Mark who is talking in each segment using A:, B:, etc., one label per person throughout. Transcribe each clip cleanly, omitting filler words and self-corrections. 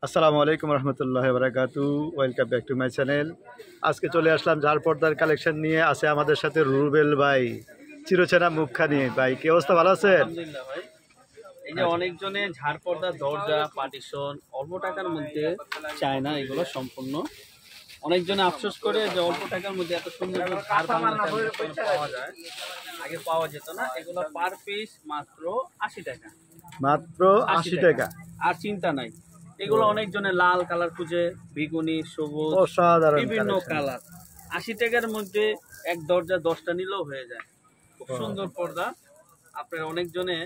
A: আসসালামু আলাইকুম রহমতুল্লাহ বারাকাতু। Welcome back to my channel. আজকে চলে আসলাম ঝাড় পর্দার কালেকশন নিয়ে। আছে আমাদের সাথে রুবেল ভাই, চিরচেনা মুখখানি। ভাই কি অবস্থা, ভালো আছেন?
B: আলহামদুলিল্লাহ ভাই। এই যে অনেকজনে ঝাড় পর্দা, দরজা, পার্টিশন অল্প টাকার মধ্যে চায় না, এগুলো সম্পূর্ণ অনেকজনে আফসোস করে যে অল্প টাকার মধ্যে এত সুন্দর ঝাড় পাওয়া যায়, আগে পাওয়া যেত না। এগুলো পার পিস মাত্র 80 টাকা,
A: মাত্র 80 টাকা।
B: আর চিন্তা নাই, এগুলো অনেকজনে লাল কালার খুঁজে, বেগুনি, সবুজ,
A: অসাধারণ
B: বিভিন্ন
A: কালেকশন।
B: কালার। 80 টাকার মধ্যে এক দরজা 10টা নিলেও হয়ে যায়। খুব সুন্দর পর্দা। আপনার অনেকজনে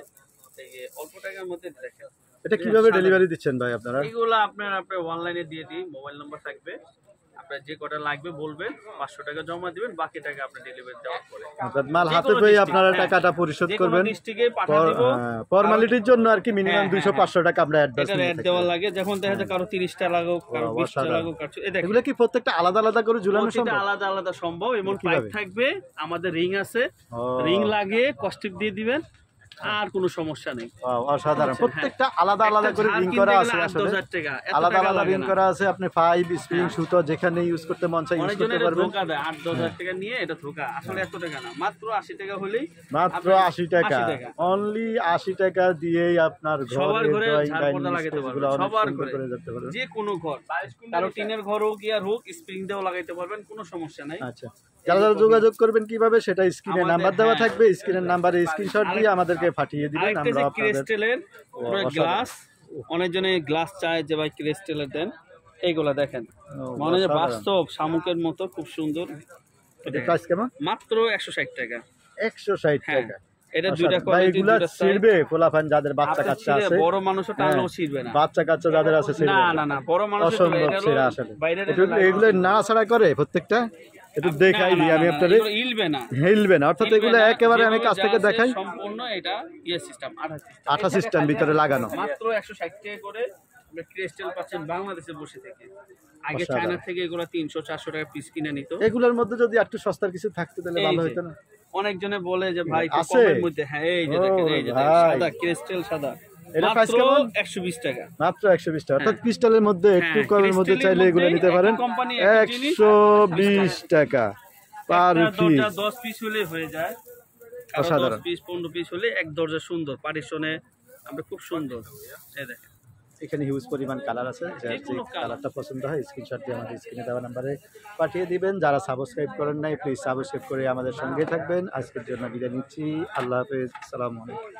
B: এই যে অল্প টাকার মধ্যে দেখেন।
A: এটা কিভাবে ডেলিভারি দিচ্ছেন ভাই আপনারা?
B: এগুলো আপনার অনলাইনে দিয়ে দিই, মোবাইল নাম্বার থাকবে, আপনার যে কটা লাগবে বলবেন, 500 টাকা জমা দিবেন, বাকি টাকা আপনি ডেলিভারি দেওয়ার পরে
A: অর্থাৎ মাল হাতে পেয়ে আপনারা টাকাটা পরিশোধ করবেন।
B: ডিস্ট্রিক্টে পাঠিয়ে দিব।
A: ফরমালিটির জন্য আর কি মিনিমাম 200-500 টাকা আমরা অ্যাডভান্স
B: এটা অ্যাড দেওয়া লাগে, যখন দেখা যায় কারো 30টা লাগুক, কারো 20টা লাগুক। এই দেখেন,
A: এগুলো কি প্রত্যেকটা আলাদা আলাদা করে ঝুলানো
B: প্রতিটা
A: সম্ভব?
B: আলাদা আলাদা সম্ভব। এমন
A: কিভাবে?
B: পাইপ থাকবে, আমাদের রিং আছে,
A: ও,
B: রিং লাগিয়ে কস্টিপ দিয়ে দিবেন, আর কোনো সমস্যা নেই।
A: অসাধারণ। প্রত্যেকটা আলাদা আলাদা করে রিং করা আছে, আসলে
B: 8,000 টাকা,
A: আলাদা আলাদা রিং করা আছে। আপনি পাইপ, স্প্রিং, সুতো যেখানে ইউজ করতে মন চায় ইউজ করতে
B: অনেকজনের
A: পারবেন।
B: ধোকা দেয়, 8-10,000 টাকা নিয়ে এটা ধোকা, আসলে এত টাকা না, মাত্র 80 টাকা হলেই,
A: মাত্র 80 টাকা, অনলি 80 টাকা দিয়েই আপনার
B: সবার
A: ঘরে
B: ঘরে
A: ড্রয়িং
B: ঝাড় পর্দা
A: ডাইনিং
B: লাগাইতে
A: স্পেসগুলো
B: পারবেন,
A: অনেক
B: সবার
A: সুন্দর
B: ঘরে,
A: করে যেতে পারবেন।
B: যে কোনো ঘর, কারো টিনের ঘর হোক আর হোক, স্প্রিং দিয়েও লাগাইতে পারবেন, কোনো সমস্যা নাই।
A: আচ্ছা, যারা যারা যোগাযোগ করবেন কিভাবে, সেটা স্ক্রিনে
B: আমাদের,
A: নাম্বার দেওয়া
B: হ্যাঁ,
A: থাকবে। স্ক্রিনের নাম্বারে স্ক্রিনশট দিয়ে আমাদেরকে পাঠিয়ে দিবেন,
B: আরেকটা
A: আমরা
B: যে
A: আপনাদের
B: ক্রিস্টালের গ্লাস, অনেকজনে গ্লাস চায় যে ভাই ক্রিস্টালের দেন, এইগুলা দেখেন মনে হয় বাস্তব শামুকের মতো, খুব সুন্দর।
A: এটা প্রাইস কেমন?
B: মাত্র 160 টাকা।
A: 160
B: হ্যাঁ,
A: টাকা।
B: এটা দুইটা
A: ভাই
B: কোয়ালিটি,
A: এগুলা
B: দুইটা সাইজ।
A: ছিড়বে পোলাপান যাদের বাচ্চা কাচ্চা আছে,
B: বড় মানুষও টানলেও ছিড়বে না।
A: বাচ্চা কাচ্চা যাদের আছে ছিড়বে
B: না না না, বড় মানুষ
A: অসম্ভব ছিড়া আসলে। এগুলো নাড়াচাড়া করে প্রত্যেকটা, একটু দেখাই দিই আমি আপনাদের।
B: হিলবে না,
A: হিলবে না, অর্থাৎ এগুলো একেবারে আমি কাছ থেকে দেখাই।
B: সম্পূর্ণ এটা ইয়ে সিস্টেম,
A: আঠা সিস্টেম ভিতরে লাগানো।
B: মাত্র 160 টাকা করে আপনি ক্রিস্টাল পাচ্ছেন বাংলাদেশে বসে থেকে। আগে চায়না থেকে এগুলো 300-400 টাকা পিস কিনে নিত।
A: এগুলোর মধ্যে যদি একটু সস্তার কিছু থাকতো তাহলে ভালো হতো না?
B: অনেকজনে বলে যে ভাই একটু
A: আছে
B: কমের মধ্যে, হ্যাঁ এই যে দেখেন, এই যে সাদা ক্রিস্টাল, সাদা,
A: এটা প্রাইস
B: মাত্র
A: কেমন?
B: 120 টাকা।
A: মাত্র 120 টাকা। অর্থাৎ ক্রিস্টালের মধ্যে একটু কমের মধ্যে চাইলে এগুলো নিতে পারেন। 120 টাকা পার পিস।
B: 10 পিস হলে হয়ে যায়,
A: অসাধারণ।
B: 10 পিস 15 পিস হলে এক দরজা সুন্দর পার্টিশনে আমরা খুব সুন্দর। এই দেখেন,
A: এখানে হিউজ পরিমাণ কালার আছে, যার যে কালারটা পছন্দ হয় স্ক্রিনশট দিয়ে আমাদের স্ক্রিনে দেওয়া নাম্বারে পাঠিয়ে দিবেন। যারা সাবস্ক্রাইব করেন নাই প্লিজ সাবস্ক্রাইব করে আমাদের সঙ্গে থাকবেন। আজকের জন্য বিদায় নিচ্ছি, আল্লাহ হাফেজ, আসসালামু আলাইকুম।